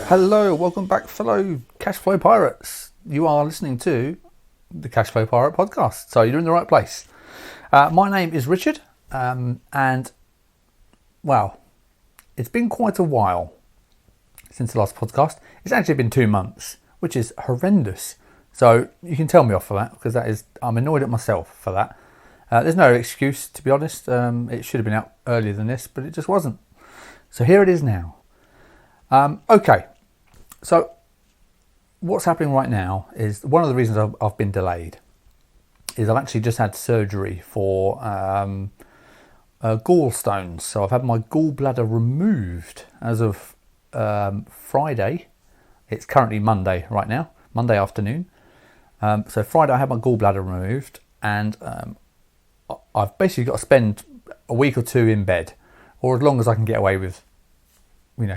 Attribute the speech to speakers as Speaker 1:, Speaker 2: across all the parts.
Speaker 1: Hello, welcome back, fellow Cashflow Pirates. You are listening to the Cashflow Pirate podcast, so you're in the right place. My name is Richard, and well, it's been quite a while since the last podcast. It's actually been 2 months, which is horrendous. So you can tell me off for that, because I'm annoyed at myself for that. There's no excuse, to be honest. It should have been out earlier than this, but it just wasn't. So here it is now. Okay. So what's happening right now is one of the reasons I've been delayed is I've actually just had surgery for gallstones. So I've had my gallbladder removed as of Friday. It's currently Monday right now, Monday afternoon. So Friday I had my gallbladder removed, and I've basically got to spend a week or two in bed, or as long as I can get away with, with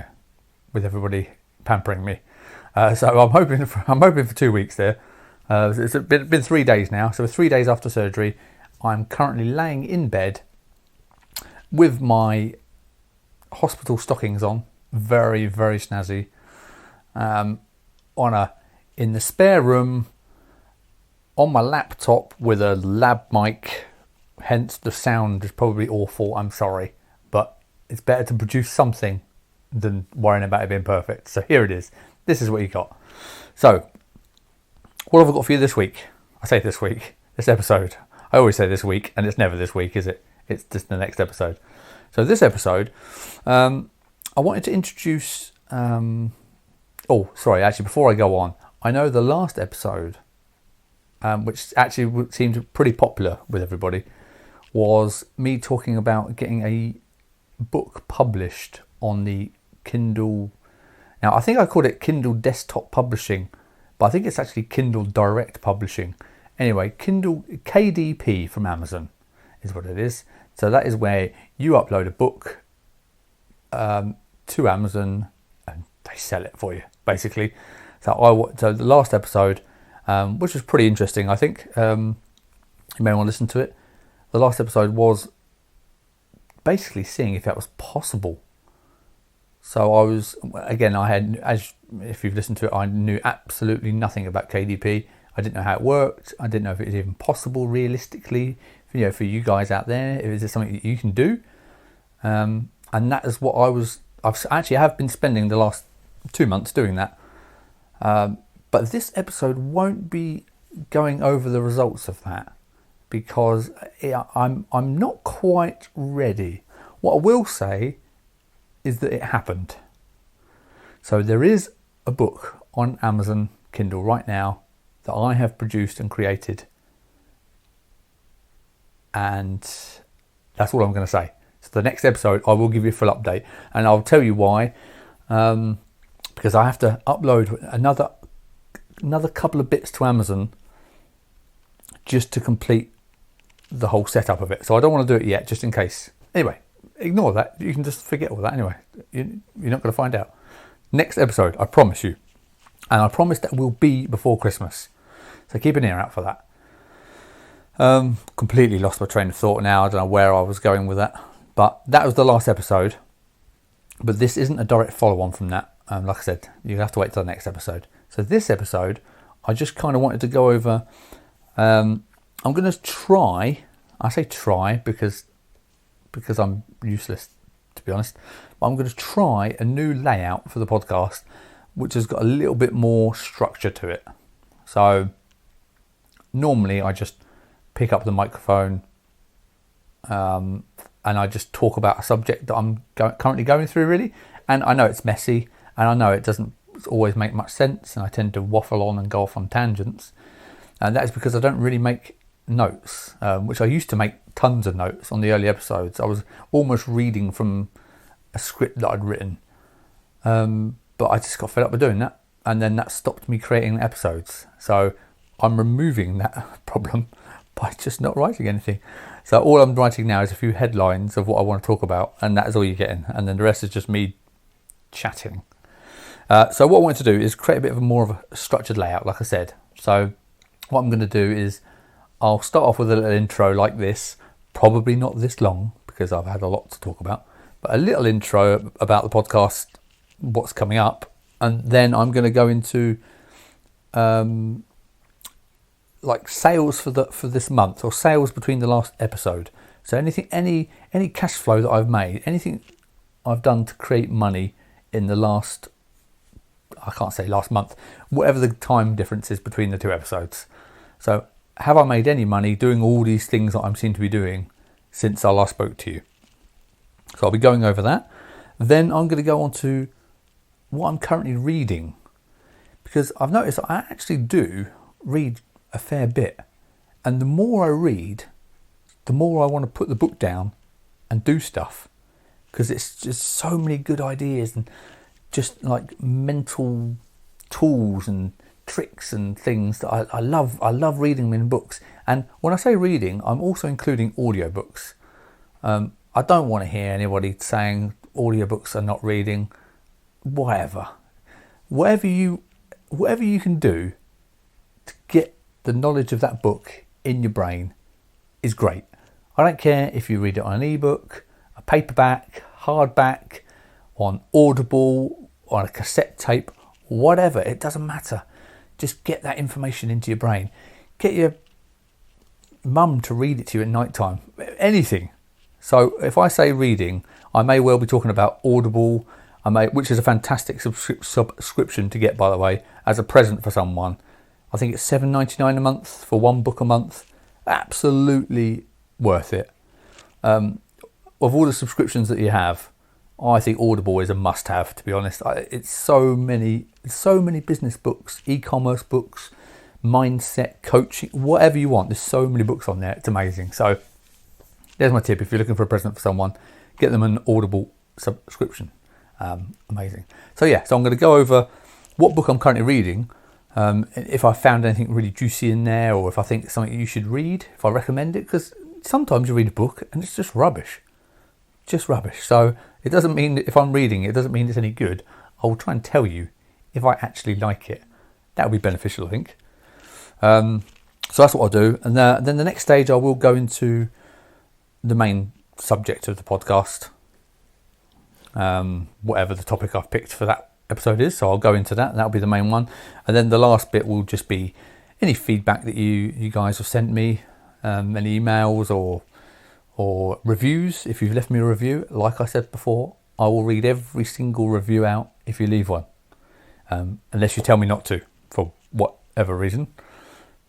Speaker 1: everybody pampering me. So I'm hoping for 2 weeks there. It's been 3 days now. So 3 days after surgery, I'm currently laying in bed with my hospital stockings on, very, very snazzy, in the spare room, on my laptop with a lab mic. Hence the sound is probably awful. I'm sorry, but it's better to produce something than worrying about it being perfect. So here it is. This is what you got. So what have I got for you this week? I say this week, this episode. I always say this week, and it's never this week, is it? It's just the next episode. So this episode, I wanted to introduce... actually, before I go on, I know the last episode, which actually seemed pretty popular with everybody, was me talking about getting a book published on the Kindle. Now, I think I called it Kindle Desktop Publishing, but I think it's actually Kindle Direct Publishing. Anyway, Kindle KDP from Amazon is what it is. So that is where you upload a book to Amazon and they sell it for you, basically. So the last episode, which was pretty interesting, I think. You may want to listen to it. The last episode was basically seeing if that was possible. So as if you've listened to it, I knew absolutely nothing about KDP. I didn't know how it worked. I didn't know if it was even possible realistically, for you guys out there. Is it something that you can do? And that is what I have been spending the last 2 months doing that. But this episode won't be going over the results of that, because I'm not quite ready. What I will say is that it happened. So there is a book on Amazon Kindle right now that I have produced and created, and that's all I'm going to say. So the next episode I will give you a full update, and I'll tell you why, because I have to upload another couple of bits to Amazon just to complete the whole setup of it. So I don't want to do it yet, just in case. Anyway, ignore that. You can just forget all that anyway. You're not going to find out. Next episode, I promise you. And I promise that will be before Christmas. So keep an ear out for that. Completely lost my train of thought now. I don't know where I was going with that. But that was the last episode. But this isn't a direct follow-on from that. Like I said, you'll have to wait till the next episode. So this episode, I just kind of wanted to go over... I'm going to try... I say try because I'm useless, to be honest. But I'm going to try a new layout for the podcast, which has got a little bit more structure to it. So normally I just pick up the microphone and I just talk about a subject that I'm currently going through, really. And I know it's messy, and I know it doesn't always make much sense, and I tend to waffle on and go off on tangents. And that is because I don't really make notes, which I used to make tons of notes on the early episodes. I was almost reading from a script that I'd written, but I just got fed up with doing that, and then that stopped me creating episodes. So I'm removing that problem by just not writing anything. So all I'm writing now is a few headlines of what I want to talk about, and that is all you're getting, and then the rest is just me chatting. So what I want to do is create a bit of more of a structured layout, like I said. So what I'm going to do is I'll start off with a little intro like this, probably not this long because I've had a lot to talk about, but a little intro about the podcast, what's coming up, And then I'm going to go into like sales for this month, or sales between the last episode. So any cash flow that I've made, anything I've done to create money in the last, I can't say last month, whatever the time difference is between the two episodes. So have I made any money doing all these things that I seem to be doing since I last spoke to you? So I'll be going over that. Then I'm going to go on to what I'm currently reading, because I've noticed I actually do read a fair bit, and the more I read, the more I want to put the book down and do stuff, because it's just so many good ideas and just like mental tools and tricks and things that I love. I love reading them in books. And when I say reading, I'm also including audiobooks. I don't want to hear anybody saying audiobooks are not reading. Whatever you can do to get the knowledge of that book in your brain is great. I don't care if you read it on an ebook, a paperback, hardback, on Audible, on a cassette tape, whatever, it doesn't matter. Just get that information into your brain. Get your mum to read it to you at night time, anything. So if I say reading, I may well be talking about Audible, which is a fantastic subscription to get, by the way, as a present for someone. I think it's $7.99 a month for one book a month. Absolutely worth it. Of all the subscriptions that you have, I think Audible is a must-have, to be honest. It's so many business books, e-commerce books, mindset, coaching, whatever you want. There's so many books on there. It's amazing. So there's my tip. If you're looking for a present for someone, get them an Audible subscription. Amazing. So I'm going to go over what book I'm currently reading. If I found anything really juicy in there, or if I think it's something you should read, if I recommend it, because sometimes you read a book and it's just rubbish. So it doesn't mean that if I'm reading it doesn't mean it's any good. I will try and tell you if I actually like it. That would be beneficial, I think. So that's what I'll do. And then the next stage, I will go into the main subject of the podcast, whatever the topic I've picked for that episode is. So I'll go into that, and that'll be the main one. And then the last bit will just be any feedback that you guys have sent me, any emails or reviews. If you've left me a review, like I said before, I will read every single review out if you leave one, unless you tell me not to for whatever reason.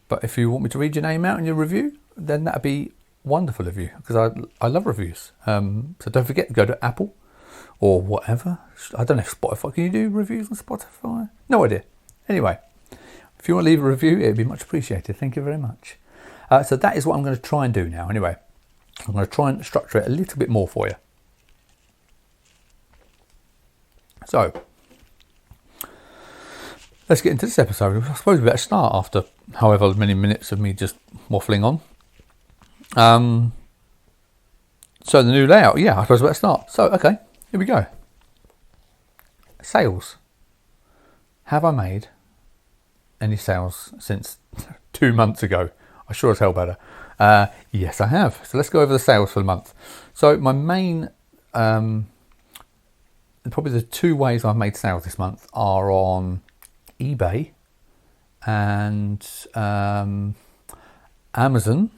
Speaker 1: But if you want me to read your name out in your review, then that'd be wonderful of you, because I love reviews. So don't forget to go to Apple or whatever. I don't know if Spotify, can you do reviews on Spotify? No idea. Anyway, if you want to leave a review, it'd be much appreciated. Thank you very much. So that is what I'm going to try and do now. Anyway, I'm going to try and structure it a little bit more for you. So let's get into this episode. I suppose we better start after however many minutes of me just waffling on. So the new layout, I suppose we better start. So, okay, here we go. Sales. Have I made any sales since 2 months ago? I sure as hell better. Yes, I have. So let's go over the sales for the month. So my main, probably the two ways I've made sales this month are on eBay and Amazon,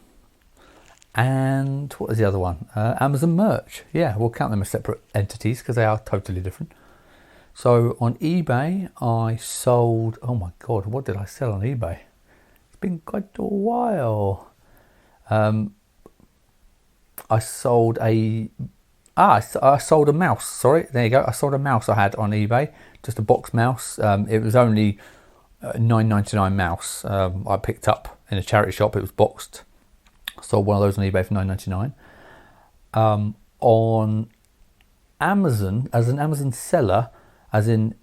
Speaker 1: and what was the other one? Amazon merch. Yeah, we'll count them as separate entities because they are totally different. So on eBay, I sold, oh my God, what did I sell on eBay? It's been quite a while. I sold a mouse. Sorry, there you go. I sold a mouse I had on eBay, just a box mouse. It was only $9.99 mouse. I picked up in a charity shop. It was boxed. I sold one of those on eBay for $9.99. On Amazon, as an Amazon seller, as in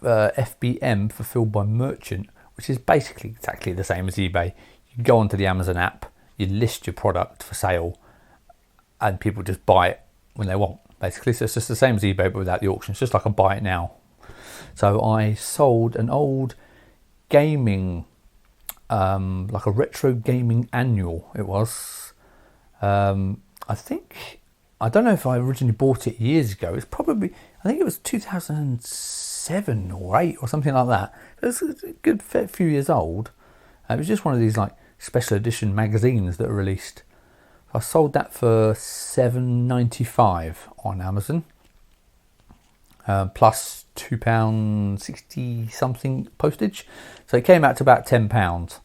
Speaker 1: FBM, fulfilled by merchant, which is basically exactly the same as eBay. You go onto the Amazon app, you list your product for sale, and people just buy it when they want, basically. So it's just the same as eBay, but without the auction. It's just like a buy it now. So I sold an old gaming, like a retro gaming annual, it was. I think, I don't know if I originally bought it years ago. It's probably, I think it was 2007 7 or 8 or something like that. It was a good few years old. It was just one of these like special edition magazines that are released. I sold that for £7.95 on Amazon, plus £2.60 something postage. So it came out to about £10,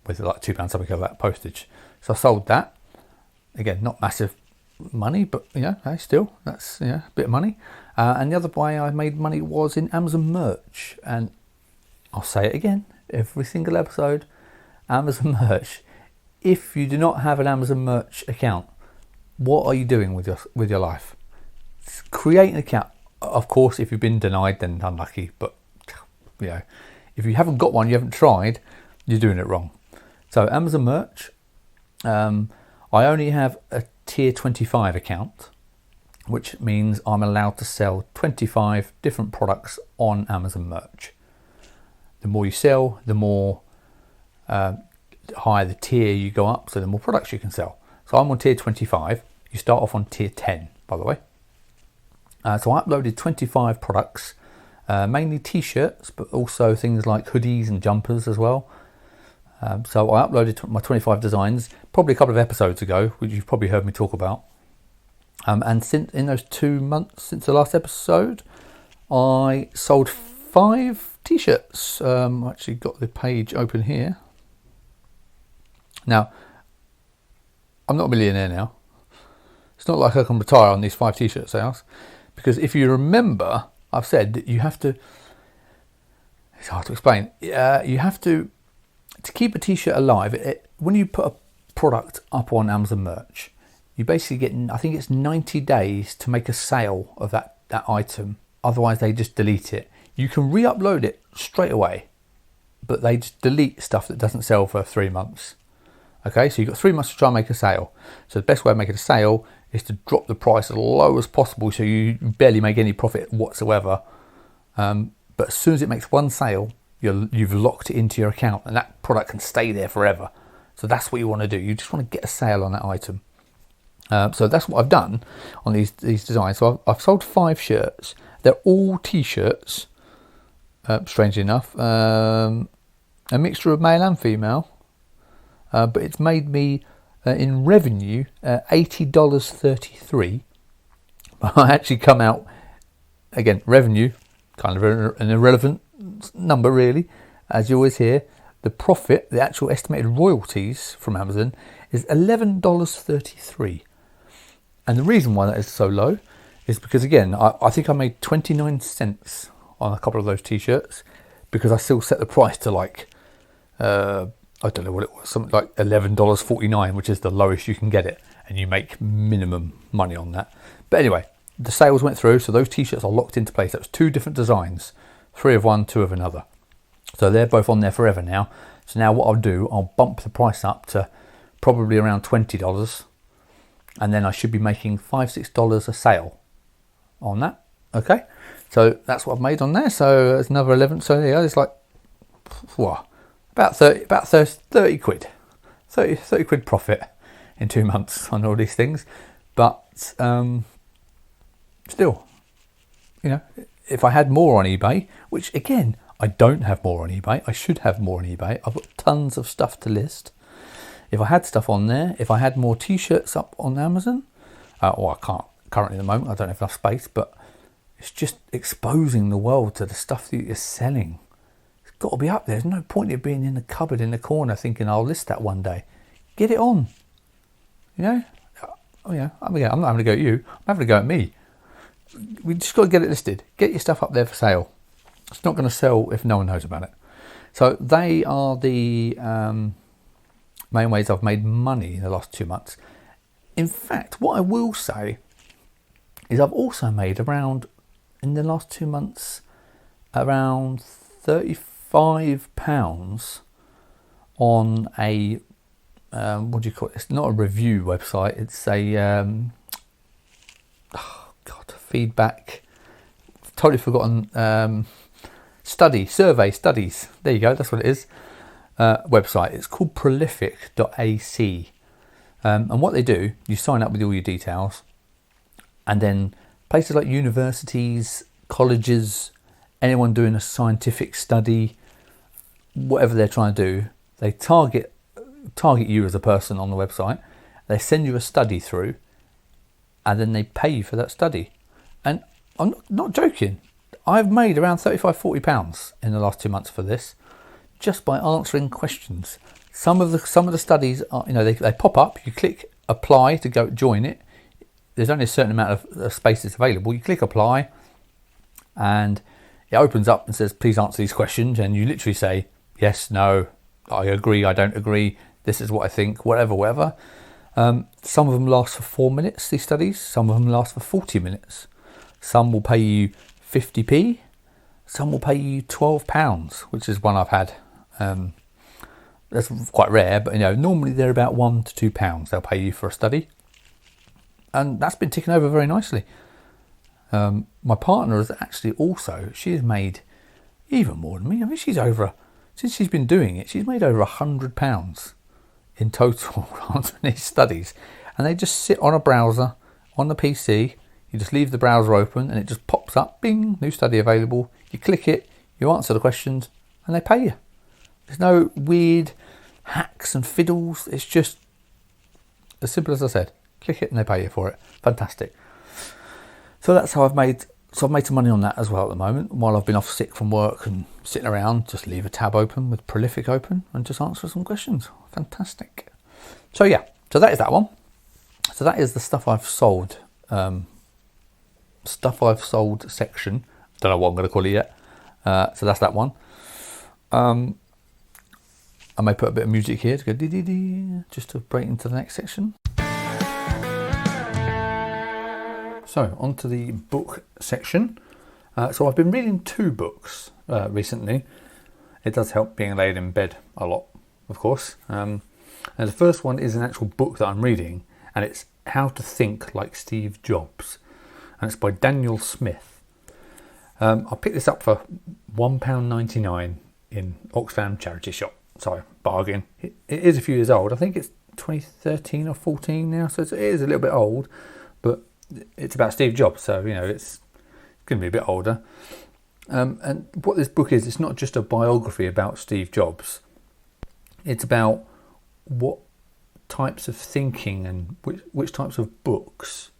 Speaker 1: with like £2 something of that postage. So I sold that. Again, not massive money, but hey, still, that's a bit of money. And the other way I made money was in Amazon merch. And I'll say it again, every single episode, Amazon merch. If you do not have an Amazon merch account, what are you doing with your life? Create an account. Of course, if you've been denied, then unlucky. But if you haven't got one, you haven't tried, you're doing it wrong. So Amazon merch. I only have a tier 25 account, which means I'm allowed to sell 25 different products on Amazon merch. The more you sell, the more higher the tier you go up, so the more products you can sell. So I'm on tier 25. You start off on tier 10, by the way. So I uploaded 25 products, mainly t-shirts, but also things like hoodies and jumpers as well. So I uploaded my 25 designs probably a couple of episodes ago, which you've probably heard me talk about. And since in those 2 months since the last episode, I sold 5 t-shirts. I actually got the page open here. Now, I'm not a millionaire now. It's not like I can retire on these 5 t-shirt sales, because if you remember, I've said that you have to. It's hard to explain. You have to keep a t-shirt alive. When you put a product up on Amazon merch, you basically get, I think it's 90 days to make a sale of that item. Otherwise, they just delete it. You can re-upload it straight away, but they just delete stuff that doesn't sell for 3 months. Okay, so you've got 3 months to try and make a sale. So the best way of making a sale is to drop the price as low as possible, so you barely make any profit whatsoever. But as soon as it makes one sale, you've locked it into your account, and that product can stay there forever. So that's what you want to do. You just want to get a sale on that item. So that's what I've done on these designs. So I've sold 5 shirts. They're all t-shirts, strangely enough. A mixture of male and female. But it's made me, in revenue, $80.33. I actually come out, again, revenue, kind of an irrelevant number really, as you always hear. The profit, the actual estimated royalties from Amazon, is $11.33. And the reason why that is so low is because, again, I think I made 29 cents on a couple of those t-shirts, because I still set the price to like, I don't know what it was, something like $11.49, which is the lowest you can get it, and you make minimum money on that. But anyway, the sales went through, so those t-shirts are locked into place. That was 2 different designs, 3 of one, 2 of another. So they're both on there forever now. So now what I'll do, I'll bump the price up to probably around $20, and then I should be making $5-6 a sale on that. Okay, so that's what I've made on there. So it's another 11. So yeah, it's like, wow. About 30 quid, 30 quid profit in 2 months on all these things. But still, if I had more on eBay, which again, I don't have more on eBay. I should have more on eBay. I've got tons of stuff to list. If I had stuff on there, if I had more t-shirts up on Amazon, I can't currently at the moment, I don't have enough space, but it's just exposing the world to the stuff that you're selling. Got to be up there. There's no point in being in the cupboard in the corner thinking I'll list that one day. Get it on. I'm not having a go at you. I'm having a go at me. We just got to get it listed. Get your stuff up there for sale. It's not going to sell if no one knows about it. So they are the main ways I've made money in the last 2 months. In fact, what I will say is I've also made around, in the last 2 months, around £35 on a what do you call it? It's not a review website. It's a feedback. Totally forgotten. Studies. There you go. That's what it is. Website. It's called prolific.ac. And what they do, you sign up with all your details, and then places like universities colleges, anyone doing a scientific study, whatever they're trying to do, they target you as a person on the website. They send you a study through, and then they pay you for that study. And I'm not joking. I've made around £35-40 in the last 2 months for this, just by answering questions. Some of the studies are, they pop up. You click apply to go join it. There's only a certain amount of space that's available. You click apply, and it opens up and says, please answer these questions. And you literally say, yes, no, I agree, I don't agree, this is what I think, whatever. Some of them last for 4 minutes, these studies. Some of them last for 40 minutes. Some will pay you 50p. Some will pay you £12, which is one I've had. That's quite rare, but normally they're about £1 to £2 they'll pay you for a study. And that's been ticking over very nicely. My partner has actually also, she has made even more than me. I mean, since she's been doing it, she's made over £100 in total on these studies. And they just sit on a browser, on the PC. You just leave the browser open and it just pops up, bing, new study available. You click it, you answer the questions, and they pay you. There's no weird hacks and fiddles. It's just as simple as I said. Click it and they pay you for it. Fantastic. So that's how I've made some money on that as well at the moment. While I've been off sick from work and sitting around, just leave a tab open with Prolific open and just answer some questions. Fantastic. So yeah, so that is that one. So that is the stuff I've sold. Section. Don't know what I'm going to call it yet. So that's that one. I may put a bit of music here to go dee-dee-dee, just to break into the next section. So, on to the book section. So I've been reading 2 books recently. It does help being laid in bed a lot, of course. And the first one is an actual book that I'm reading, and it's How to Think Like Steve Jobs. And it's by Daniel Smith. I picked this up for £1.99 in Oxfam charity shop. So, bargain. It is a few years old. I think it's 2013 or 14 now, so it is a little bit old, but it's about Steve Jobs, so it's going to be a bit older. And what this book is, it's not just a biography about Steve Jobs. It's about what types of thinking and which types of books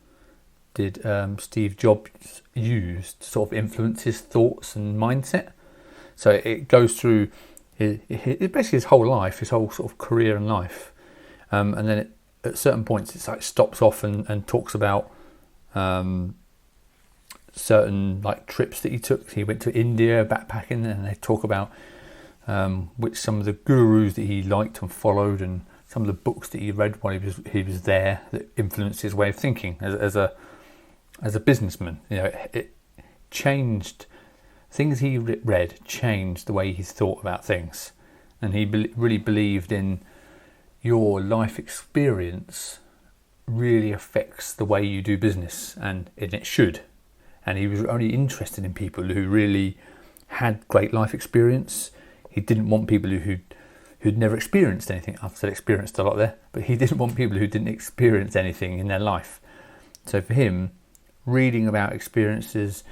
Speaker 1: did Steve Jobs use to sort of influence his thoughts and mindset. So it goes through basically his whole life, his whole sort of career and life. And then at certain points, it's like stops off and talks about certain like trips that he took. He went to India backpacking, and they talk about which some of the gurus that he liked and followed, and some of the books that he read while he was there that influenced his way of thinking as a businessman. It changed. Things he read changed the way he thought about things, and he really believed in your life experience really affects the way you do business, and it should. And he was only interested in people who really had great life experience. He didn't want people who'd never experienced anything. I've said experienced a lot there, but he didn't want people who didn't experience anything in their life. So for him, reading about experiences,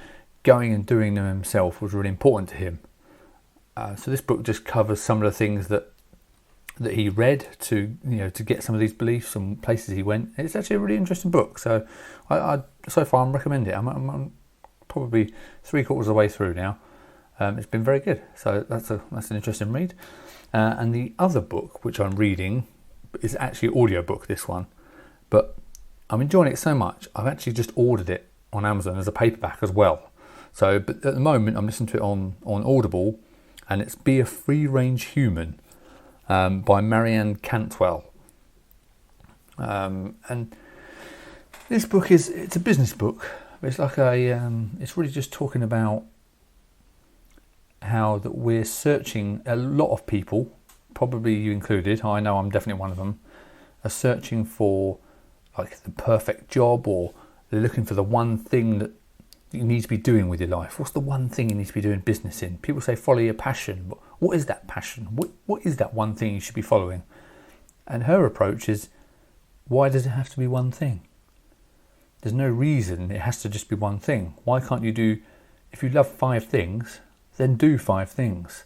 Speaker 1: going and doing them himself was really important to him. So this book just covers some of the things that he read to get some of these beliefs and places he went. It's actually a really interesting book. So I so far I'm recommending it. I'm probably 3/4 of the way through now. It's been very good. So that's an interesting read. And the other book which I'm reading is actually an audiobook, this one, but I'm enjoying it so much I've actually just ordered it on Amazon as a paperback as well. So, but at the moment I'm listening to it on Audible, and it's Be a Free Range Human by Marianne Cantwell. And this book it's a business book. It's like it's really just talking about how that we're searching, a lot of people, probably you included, I know I'm definitely one of them, are searching for like the perfect job, or they're looking for the one thing that you need to be doing with your life. What's the one thing you need to be doing business in? People say follow your passion, but what is that passion? What is that one thing you should be following? And her approach is, why does it have to be one thing? There's no reason it has to just be one thing. Why can't you do if you love 5 things, then do 5 things.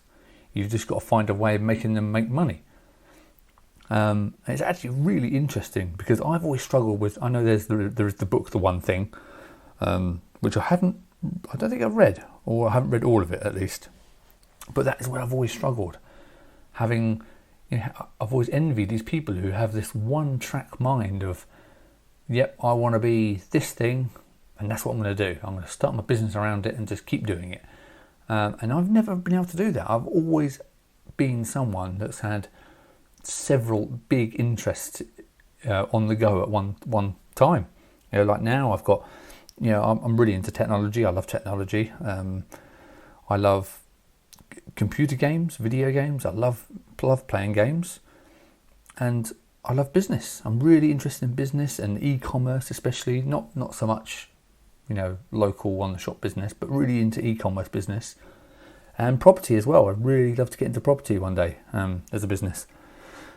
Speaker 1: You've just got to find a way of making them make money. It's actually really interesting because I've always struggled with, I know there's the book, The One Thing, which I don't think I've read, or I haven't read all of it at least. But that is where I've always struggled. I've always envied these people who have this one-track mind of, yep, I want to be this thing, and that's what I'm going to do. I'm going to start my business around it and just keep doing it. And I've never been able to do that. I've always been someone that's had several big interests on the go at one time. Like now I've got, I'm really into technology. I love technology. I love computer games, video games. I love playing games, and I love business. I'm really interested in business and e-commerce, especially not so much, local one-shop business, but really into e-commerce business and property as well. I'd really love to get into property one day as a business.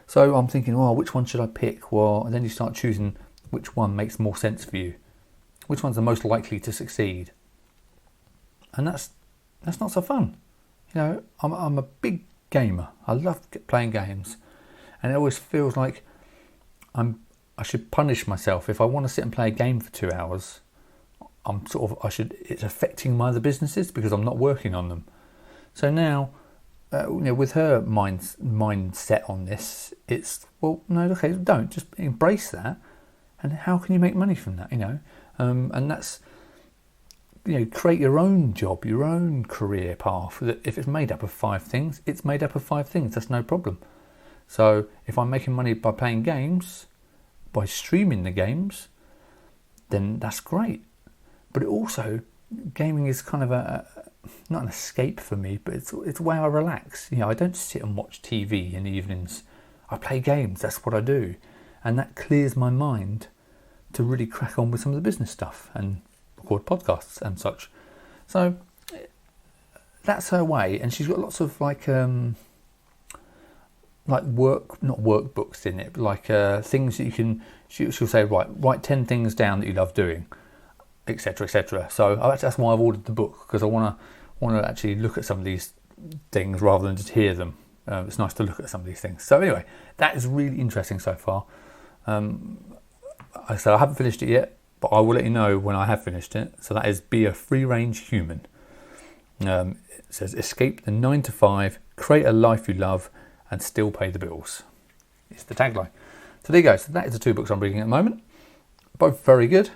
Speaker 1: So I'm thinking, which one should I pick? Well, and then you start choosing which one makes more sense for you. Which one's the most likely to succeed? And that's not so fun. I'm a big gamer. I love playing games, and it always feels like I should punish myself if I want to sit and play a game for 2 hours. It's affecting my other businesses because I'm not working on them. So now, with her mindset on this, it's, well, no, okay, don't, just embrace that. And how can you make money from that? And that's, create your own job, your own career path. If it's made up of 5 things, it's made up of 5 things. That's no problem. So if I'm making money by playing games, by streaming the games, then that's great. But it also, gaming is kind of not an escape for me, but it's a way I relax. I don't sit and watch TV in the evenings. I play games. That's what I do, and that clears my mind to really crack on with some of the business stuff and record podcasts and such. So that's her way, and she's got lots of not workbooks in it, but things that you can. She'll say, write 10 things down that you love doing, etc., etc. So that's why I've ordered the book, because I want to actually look at some of these things rather than just hear them. It's nice to look at some of these things. So anyway, that is really interesting so far. I haven't finished it yet, but I will let you know when I have finished it. So that is Be a Free-Range Human. It says, escape the 9 to 5, create a life you love, and still pay the bills. It's the tagline. So there you go. So that is the 2 books I'm reading at the moment. Both very good.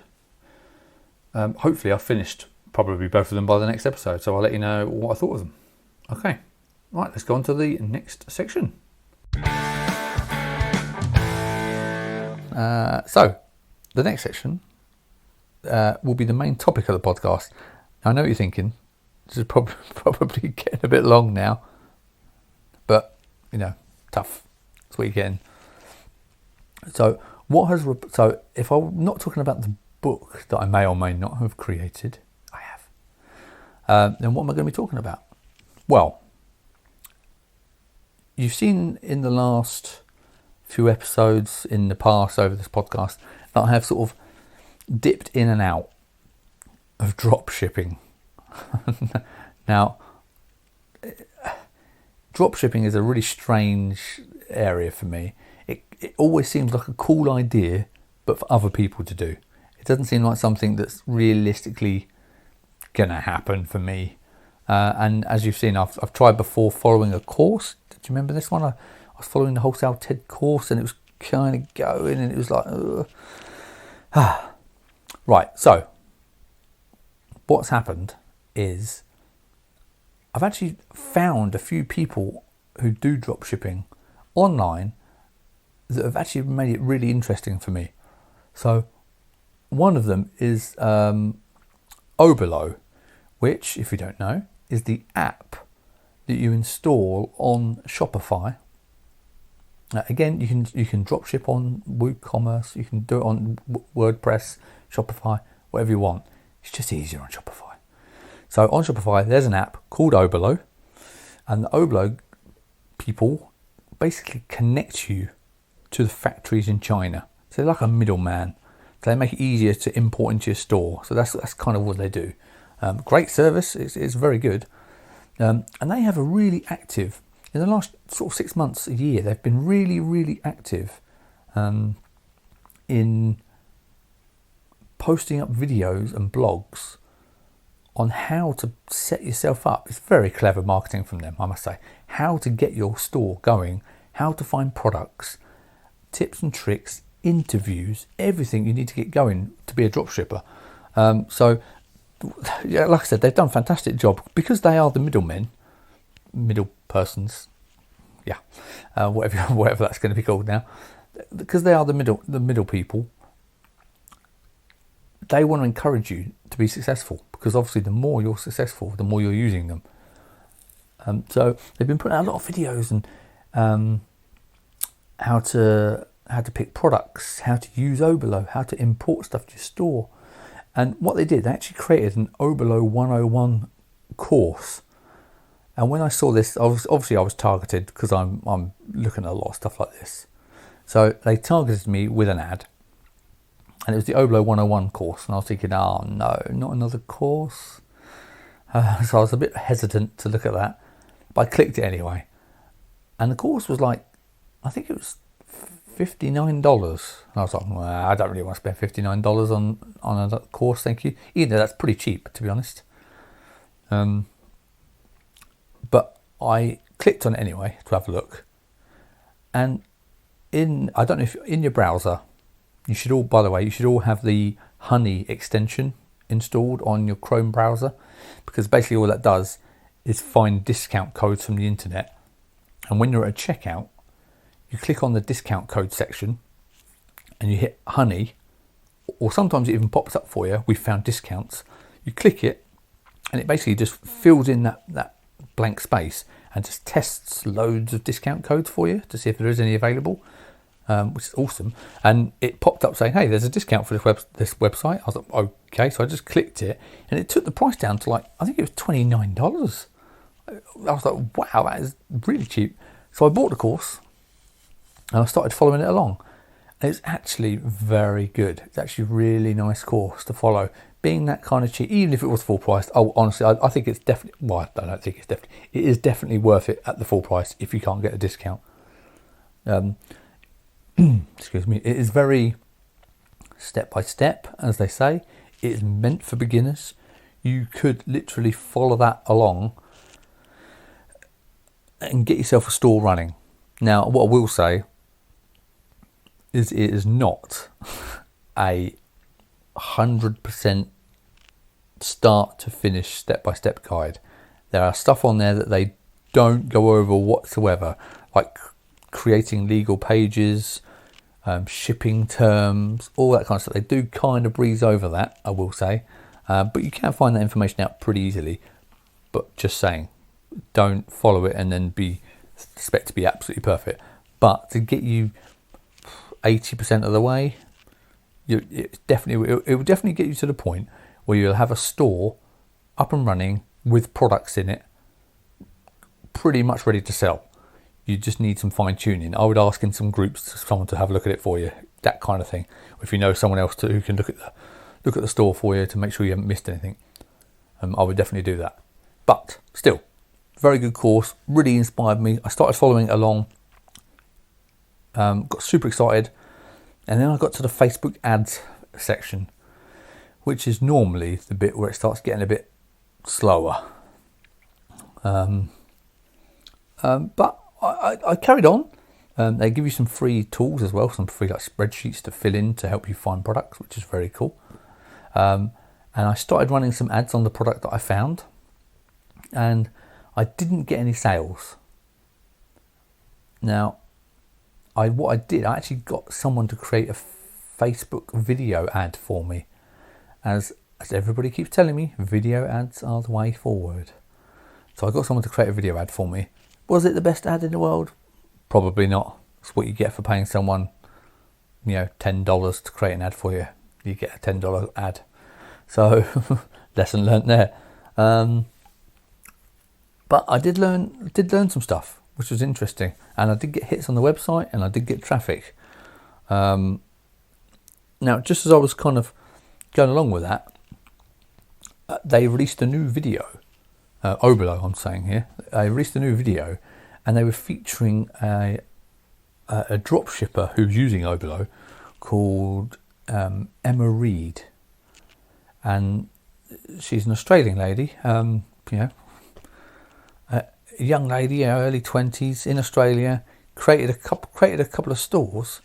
Speaker 1: Hopefully I've finished probably both of them by the next episode, so I'll let you know what I thought of them. Okay, right, let's go on to the next section. So the next section will be the main topic of the podcast. I know what you're thinking. This is probably getting a bit long now, but tough. That's what you're getting. So if I'm not talking about the book that I may or may not have created, I have. Then what am I going to be talking about? Well, you've seen in the last few episodes in the past over this podcast that I have sort of dipped in and out of drop shipping. Now, drop shipping is a really strange area for me. It always seems like a cool idea, but for other people to do. It doesn't seem like something that's realistically going to happen for me. And as you've seen, I've tried before following a course. Did you remember this one? I was following the Wholesale TED course, and it was kind of going, and it was like, Right, so what's happened is I've actually found a few people who do drop shipping online that have actually made it really interesting for me. So one of them is Oberlo, which, if you don't know, is the app that you install on Shopify. Again, you can drop ship on WooCommerce, you can do it on WordPress, Shopify, whatever you want. It's just easier on Shopify. So on Shopify, there's an app called Oberlo, and the Oberlo people basically connect you to the factories in China. So they're like a middleman. So they make it easier to import into your store. So that's kind of what they do. Great service, it's very good. And they have a really active, in the last sort of 6 months, a year, they've been really active in posting up videos and blogs on how to set yourself up. It's very clever marketing from them, I must say. How to get your store going, how to find products, tips and tricks, interviews, everything you need to get going to be a dropshipper. So, yeah, like I said, they've done a fantastic job because they are the middle persons, whatever that's going to be called now. Because they are the middle people, they want to encourage you to be successful, because obviously the more you're successful, the more you're using them. So they've been putting out a lot of videos and how to pick products, how to use Oberlo, how to import stuff to your store. And what they did, they actually created an Oberlo 101 course. And when I saw this, I was targeted because I'm looking at a lot of stuff like this. So they targeted me with an ad, and it was the Oberlo 101 course. And I was thinking, oh no, not another course. So I was a bit hesitant to look at that, but I clicked it anyway. And the course was like, I think it was $59. And I was like, well, I don't really want to spend $59 on a course, thank you. Even though that's pretty cheap, to be honest. But I clicked on it anyway to have a look. And I don't know if in your browser, you should all have the Honey extension installed on your Chrome browser, because basically all that does is find discount codes from the internet. And when you're at a checkout, you click on the discount code section and you hit Honey, or sometimes it even pops up for you, we've found discounts. You click it and it basically just fills in that blank space and just tests loads of discount codes for you to see if there is any available, which is awesome. And it popped up saying, hey, there's a discount for this website. I was like, okay, so I just clicked it and it took the price down to, like, I think it was $29. I was like, wow, that is really cheap. So I bought the course and I started following it along. And it's actually very good. It's actually a really nice course to follow. Being that kind of cheap, even if it was full price, honestly, I think it's definitely, well, I don't think it's definitely, it is definitely worth it at the full price if you can't get a discount. Excuse me. It is very step by step, as they say. It is meant for beginners. You could literally follow that along and get yourself a store running. Now, what I will say is it is not a 100% start to finish step-by-step guide. There are stuff on there that they don't go over whatsoever, like creating legal pages, shipping terms, all that kind of stuff. They do kind of breeze over that, I will say, but you can find that information out pretty easily. But just saying, don't follow it and then expect to be absolutely perfect. But to get you 80% of the way, it will definitely get you to the point where you'll have a store up and running with products in it, pretty much ready to sell. You just need some fine tuning. I would ask in some groups someone to have a look at it for you, that kind of thing. If you know someone else who can look at the store for you to make sure you haven't missed anything, I would definitely do that. But still, very good course. Really inspired me. I started following it along. Got super excited. And then I got to the Facebook ads section, which is normally the bit where it starts getting a bit slower. But I carried on. They give you some free tools as well, some free like spreadsheets to fill in to help you find products, which is very cool. And I started running some ads on the product that I found, and I didn't get any sales. Now, I actually got someone to create a Facebook video ad for me. As everybody keeps telling me, video ads are the way forward. So I got someone to create a video ad for me. Was it the best ad in the world? Probably not. It's what you get for paying someone, $10 to create an ad for you. You get a $10 ad. So lesson learnt there. But I did learn some stuff, which was interesting, and I did get hits on the website, and I did get traffic. Now, just as I was kind of going along with that, they released a new video. Oberlo, I'm saying here. They released a new video, and they were featuring a dropshipper who's using Oberlo called Emma Reed, and she's an Australian lady. A young lady, early 20s in Australia, created a couple of stores,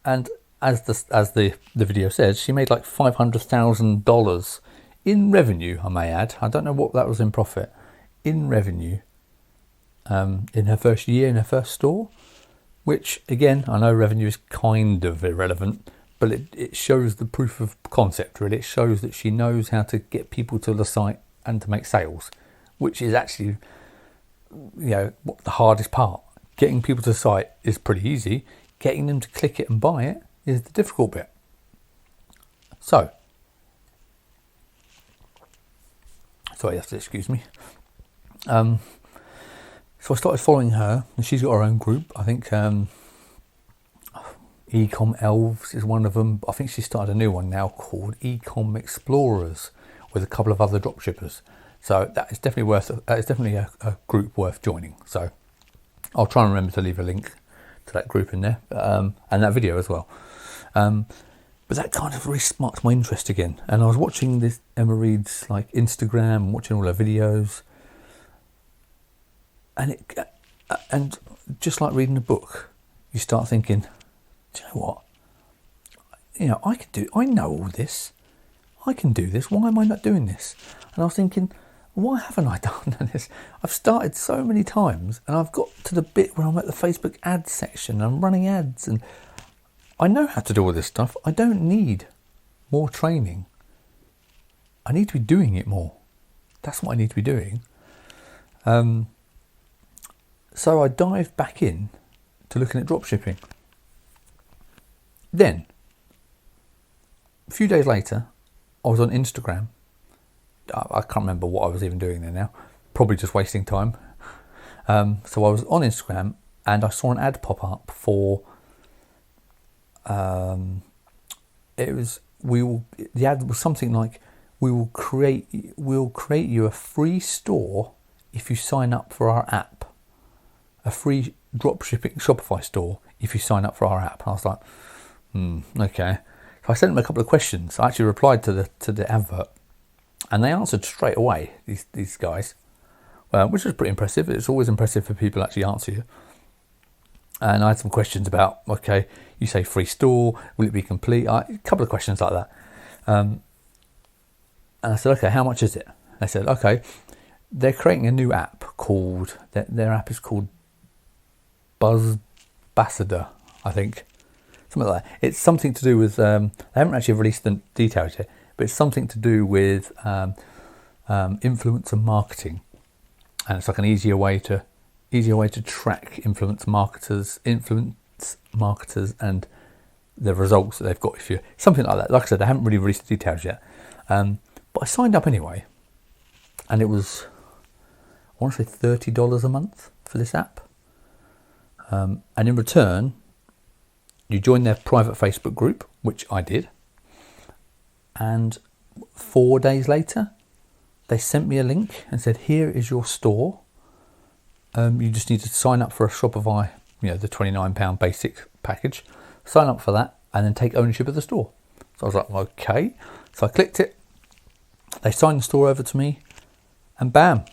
Speaker 1: and as the video says, she made like $500,000 in revenue. I may add, I don't know what that was in profit, in revenue, in her first year in her first store. Which again, I know revenue is kind of irrelevant, but it shows the proof of concept. Really, it shows that she knows how to get people to the site and to make sales, which is actually, what the hardest part. Getting people to the site is pretty easy. Getting them to click it and buy it is the difficult bit. So you have to excuse me. So I started following her, and she's got her own group. I think Ecom Elves is one of them. I think she started a new one now called Ecom Explorers with a couple of other dropshippers. So that is definitely a group worth joining. So I'll try and remember to leave a link to that group in there, and that video as well. But that kind of really sparked my interest again. And I was watching this Emma Reed's like Instagram, watching all her videos, and just like reading a book, you start thinking, do you know what? I know all this. I can do this. Why am I not doing this? And I was thinking, why haven't I done this? I've started so many times, and I've got to the bit where I'm at the Facebook ads section, and I'm running ads, and I know how to do all this stuff. I don't need more training. I need to be doing it more. That's what I need to be doing. So I dived back in to looking at dropshipping. Then, a few days later, I was on Instagram. I can't remember what I was even doing there now. Probably just wasting time. So I was on Instagram, and I saw an ad pop up for. The ad was something like, we'll create you a free store if you sign up for our app. A free dropshipping Shopify store if you sign up for our app. And I was like, okay. So I sent them a couple of questions. I actually replied to the advert, and they answered straight away, these guys, which was pretty impressive. It's always impressive for people to actually answer you. And I had some questions about, okay, you say free store, will it be complete? A couple of questions like that. And I said, okay, how much is it? They said, okay, they're creating a new app called, their app is called Buzzbassador, I think. Something like that. It's something to do with, they haven't actually released the details yet, but it's something to do with influencer marketing. And it's like an easier way to track influence marketers and the results that they've got. If you something like that, like I said, I haven't really released the details yet, but I signed up anyway, and it was, I want to say $30 a month for this app, and in return, you join their private Facebook group, which I did, and 4 days later, they sent me a link and said, "Here is your store. You just need to sign up for a Shopify, the £29 basic package. Sign up for that, and then take ownership of the store." So I was like, okay. So I clicked it. They signed the store over to me, and bam,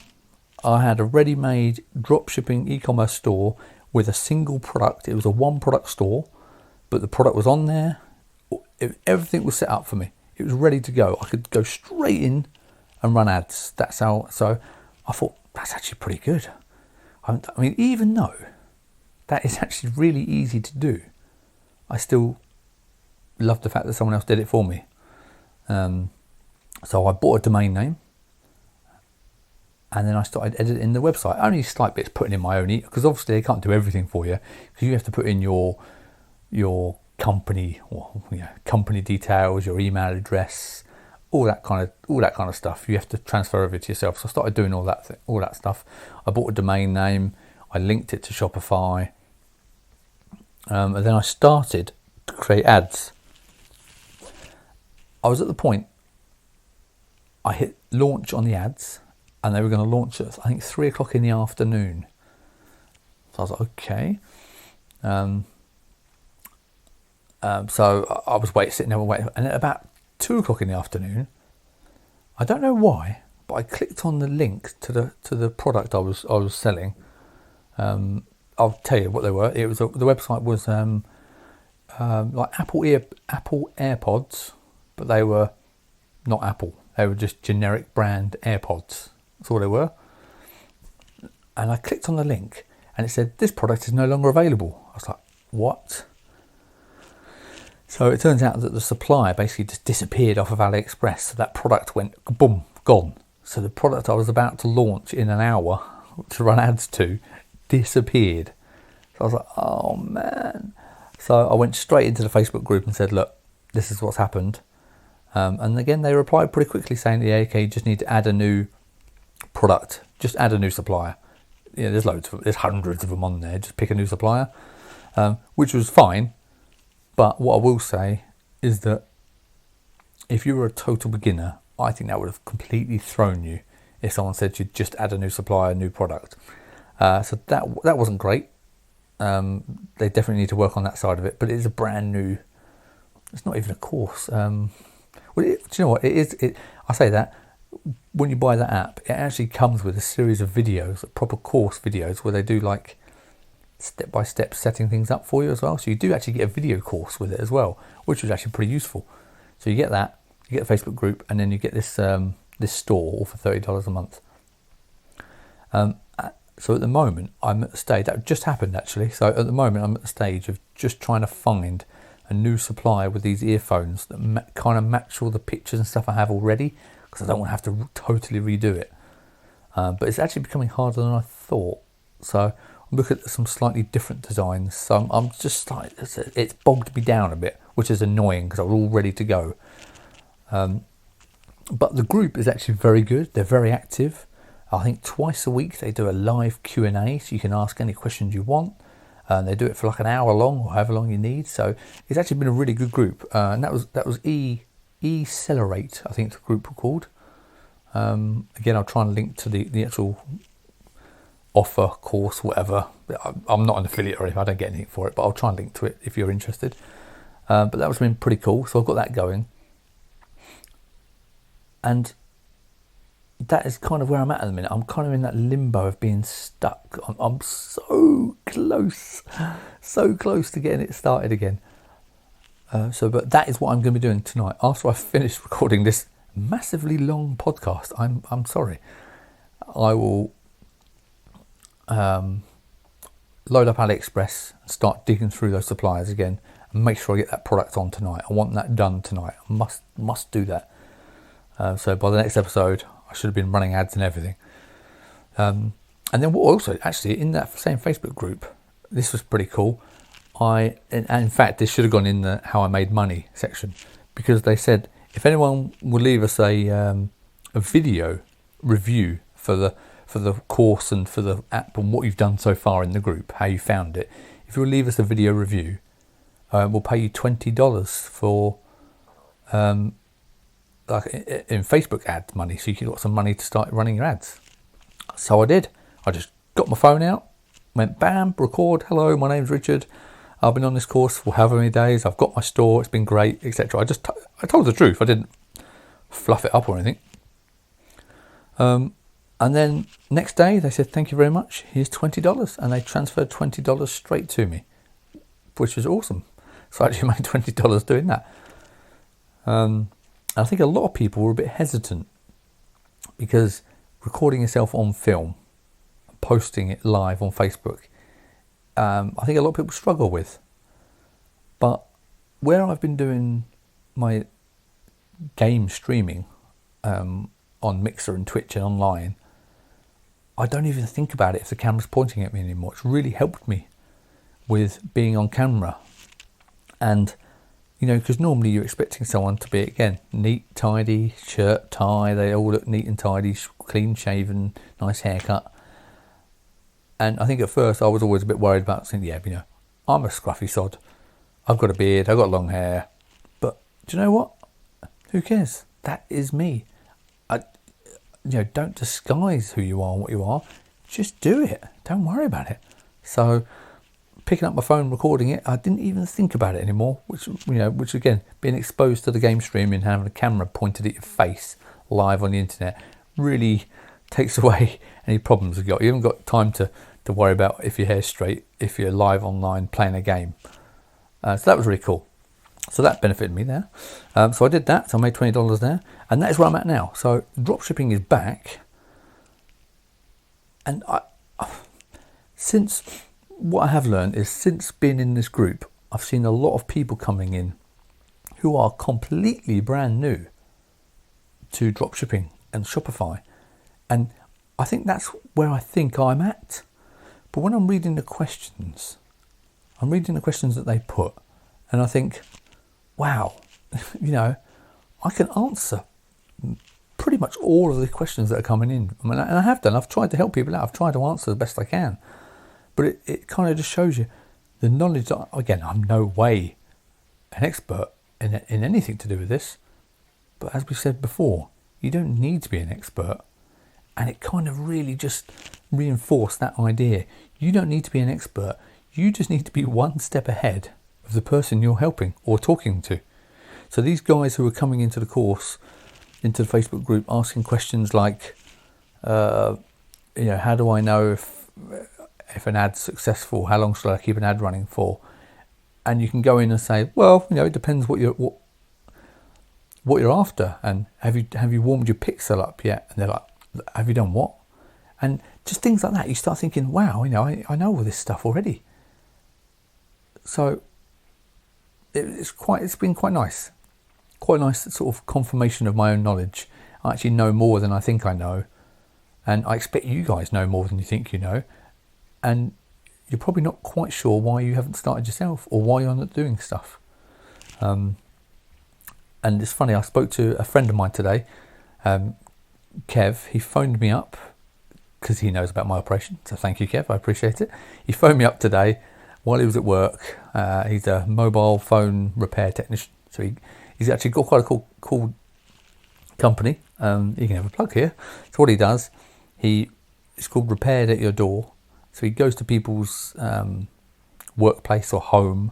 Speaker 1: I had a ready-made dropshipping e-commerce store with a single product. It was a one-product store, but the product was on there. Everything was set up for me. It was ready to go. I could go straight in and run ads. That's how. So I thought, that's actually pretty good. I mean, even though that is actually really easy to do, I still love the fact that someone else did it for me. So I bought a domain name, and then I started editing the website. Only slight bits, putting in my own, because obviously they can't do everything for you, because you have to put in your company, company details, your email address, all that kind of stuff. You have to transfer over to yourself. So I started doing all that stuff. I bought a domain name. I linked it to Shopify, and then I started to create ads. I was at the point. I hit launch on the ads, and they were going to launch at, I think, 3 o'clock in the afternoon. So I was like, okay. So I was sitting there waiting, and at about 2 o'clock in the afternoon, I don't know why, but I clicked on the link to the product I was selling. I'll tell you what they were. It was the website was like Apple AirPods, but they were not Apple. They were just generic brand AirPods. That's all they were. And I clicked on the link, and it said this product is no longer available. I was like, what? So it turns out that the supplier basically just disappeared off of AliExpress. So that product went boom, gone. So the product I was about to launch in an hour to run ads to disappeared. So I was like, oh man. So I went straight into the Facebook group and said, look, this is what's happened. And again, they replied pretty quickly saying, yeah, okay, you just need to add a new product. Just add a new supplier. Yeah, there's hundreds of them on there. Just pick a new supplier, which was fine. But what I will say is that if you were a total beginner, I think that would have completely thrown you if someone said you'd just add a new supplier, a new product. So that wasn't great. They definitely need to work on that side of it. But it is a brand new. It's not even a course. Do you know what it is? I say that when you buy that app, it actually comes with a series of videos, proper course videos, where they do like step-by-step setting things up for you as well. So you do actually get a video course with it as well, which was actually pretty useful. So you get that, you get the Facebook group, and then you get this this store all for $30 a month. So at the moment, I'm at the stage, that just happened actually. So at the moment, I'm at the stage of just trying to find a new supplier with these earphones that kind of match all the pictures and stuff I have already, because I don't want to have to totally redo it. But it's actually becoming harder than I thought. So I'm looking at some slightly different designs. So I'm just like, it's bogged me down a bit, which is annoying because I was all ready to go. But the group is actually very good. They're very active. I think twice a week they do a live Q&A, so you can ask any questions you want. They do it for like an hour long or however long you need. So it's actually been a really good group. And that was E-Celerate, I think the group was called. Again, I'll try and link to the actual offer, course, whatever. I'm not an affiliate or anything, I don't get anything for it, but I'll try and link to it if you're interested. But that was been pretty cool. So I've got that going. And that is kind of where I'm at the minute. I'm kind of in that limbo of being stuck. I'm so close to getting it started again. But that is what I'm going to be doing tonight. After I've finished recording this massively long podcast, I'm sorry. I will load up AliExpress and start digging through those suppliers again and make sure I get that product on tonight. I want that done tonight. I must do that. So by the next episode, I should have been running ads and everything. And then what also, actually, in that same Facebook group, this was pretty cool. And in fact, this should have gone in the How I Made Money section, because they said if anyone would leave us a video review for the course and for the app and what you've done so far in the group, how you found it, if you will leave us a video review, we'll pay you $20 for like in Facebook ad money, so you can get some money to start running your ads. So I did. I just got my phone out, went bam, record. Hello, my name's Richard. I've been on this course for however many days. I've got my store. It's been great, etc. I told the truth. I didn't fluff it up or anything. And then next day they said, thank you very much. Here's $20. And they transferred $20 straight to me, which was awesome. So I actually made $20 doing that. I think a lot of people were a bit hesitant because recording yourself on film, posting it live on Facebook, I think a lot of people struggle with. But where I've been doing my game streaming on Mixer and Twitch and online, I don't even think about it if the camera's pointing at me anymore. It's really helped me with being on camera. And you know, because normally you're expecting someone to be, again, neat, tidy, shirt, tie, they all look neat and tidy, clean shaven, nice haircut. And I think at first I was always a bit worried about saying, yeah, you know, I'm a scruffy sod. I've got a beard, I've got long hair. But do you know what? Who cares? That is me. don't disguise who you are and what you are. Just do it. Don't worry about it. So picking up my phone, recording it, I didn't even think about it anymore, which again, being exposed to the game stream and having a camera pointed at your face live on the internet really takes away any problems you've got. You haven't got time to worry about if your hair's straight, if you're live online playing a game. So that was really cool. So that benefited me there. So I did that. So I made $20 there. And that is where I'm at now. So dropshipping is back. And what I have learned is since being in this group, I've seen a lot of people coming in who are completely brand new to dropshipping and Shopify. And I think that's where I think I'm at. But when I'm reading the questions that they put, and I think, wow, I can answer pretty much all of the questions that are coming in. And I have done. I've tried to help people out. I've tried to answer the best I can. But it kind of just shows you the knowledge that, again, I'm no way an expert in anything to do with this. But as we said before, you don't need to be an expert. And it kind of really just reinforced that idea. You don't need to be an expert. You just need to be one step ahead of the person you're helping or talking to. So these guys who are coming into the course, into the Facebook group, asking questions like, how do I know if an ad's successful? How long should I keep an ad running for? And you can go in and say, well, it depends what you're after. And have you warmed your pixel up yet? And they're like, have you done what? And just things like that. You start thinking, wow, I know all this stuff already. So it's been quite nice sort of confirmation of my own knowledge. I actually know more than I think I know, and I expect you guys know more than you think you know, and you're probably not quite sure why you haven't started yourself or why you're not doing stuff. And it's funny, I spoke to a friend of mine today, Kev. He phoned me up because he knows about my operation, so thank you, Kev, I appreciate it. He phoned me up today while he was at work. He's a mobile phone repair technician, so he's actually got quite a cool company. You can have a plug here. So what he does, it's called Repaired at Your Door. So he goes to people's workplace or home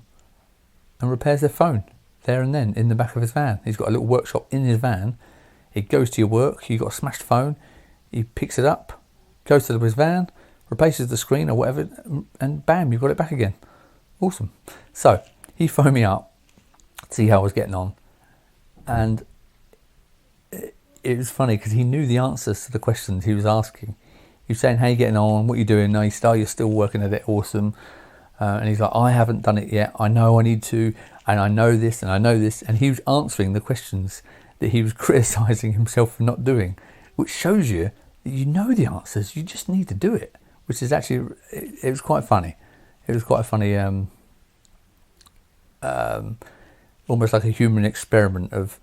Speaker 1: and repairs their phone there and then in the back of his van. He's got a little workshop in his van. He goes to your work, you've got a smashed phone, he picks it up, goes to his van, replaces the screen or whatever, and bam, you've got it back again. Awesome. So he phoned me up to see how I was getting on, and it was funny because he knew the answers to the questions he was asking. He was saying, how you getting on, what you doing? No, you're still working at it, awesome. And he's like, I haven't done it yet, I know I need to, and I know this and I know this. And he was answering the questions that he was criticising himself for not doing, which shows you that you know the answers, you just need to do it, which is actually, it was quite funny. It was quite a funny, almost like a human experiment of,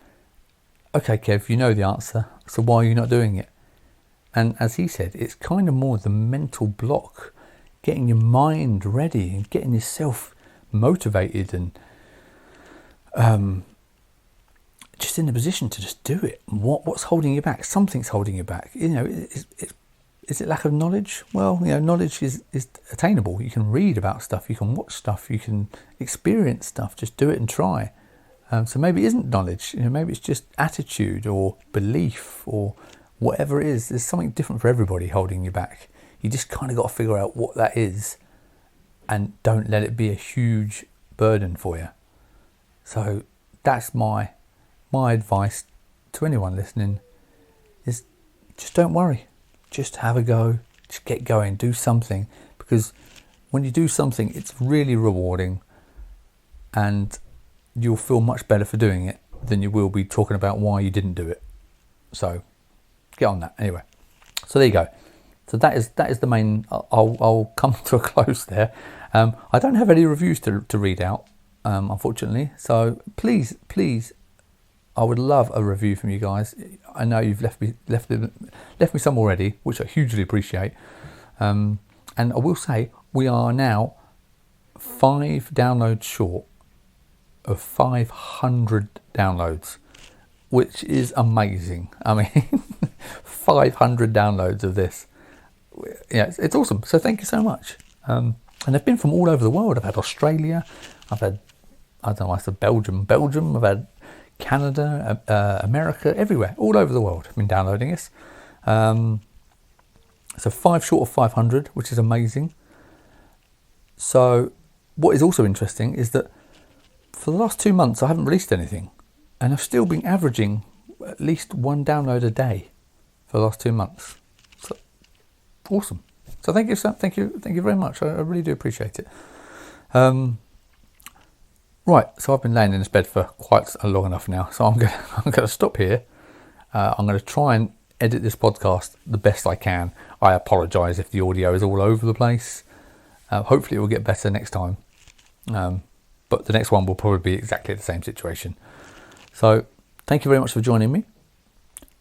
Speaker 1: okay, Kev, you know the answer, so why are you not doing it? And as he said, it's kind of more the mental block, getting your mind ready and getting yourself motivated and just in a position to just do it. What's holding you back? Something's holding you back. Is it lack of knowledge? Well, knowledge is attainable. You can read about stuff, you can watch stuff, you can experience stuff. Just do it and try. So maybe it isn't knowledge. Maybe it's just attitude or belief or whatever it is. There's something different for everybody holding you back. You just kind of got to figure out what that is, and don't let it be a huge burden for you. So that's my advice to anyone listening, is just don't worry. Just have a go. Just get going. Do something, because when you do something, it's really rewarding, and you'll feel much better for doing it than you will be talking about why you didn't do it. So get on that anyway. So there you go. So that is the main. I'll come to a close there. I don't have any reviews to read out, unfortunately. So please, I would love a review from you guys. I know you've left me some already, which I hugely appreciate. And I will say we are now 5 downloads short of 500 downloads, which is amazing. I mean, 500 downloads of this. Yeah, it's awesome. So thank you so much. And they've been from all over the world. I've had Australia, I've had, I don't know, I said Belgium, I've had Canada, America, everywhere, all over the world. I've been downloading this. So 5 short of 500, which is amazing. So what is also interesting is that for the last 2 months, I haven't released anything, and I've still been averaging at least 1 download a day for the last 2 months. So awesome. So thank you very much. I really do appreciate it. Right, so I've been laying in this bed for quite long enough now, so I'm gonna stop here. I'm gonna try and edit this podcast the best I can. I apologise if the audio is all over the place. Hopefully it will get better next time. But the next one will probably be exactly the same situation. So thank you very much for joining me.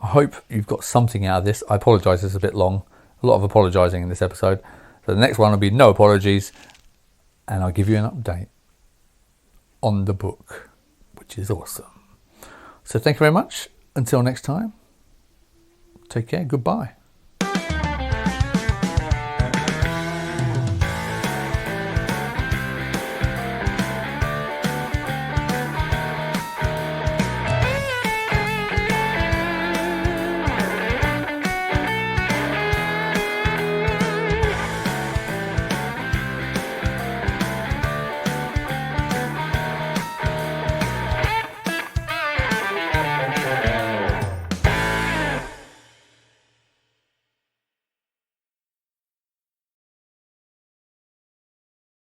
Speaker 1: I hope you've got something out of this. I apologise, it's a bit long. A lot of apologising in this episode. So the next one will be no apologies. And I'll give you an update on the book, which is awesome. So thank you very much. Until next time, take care. Goodbye.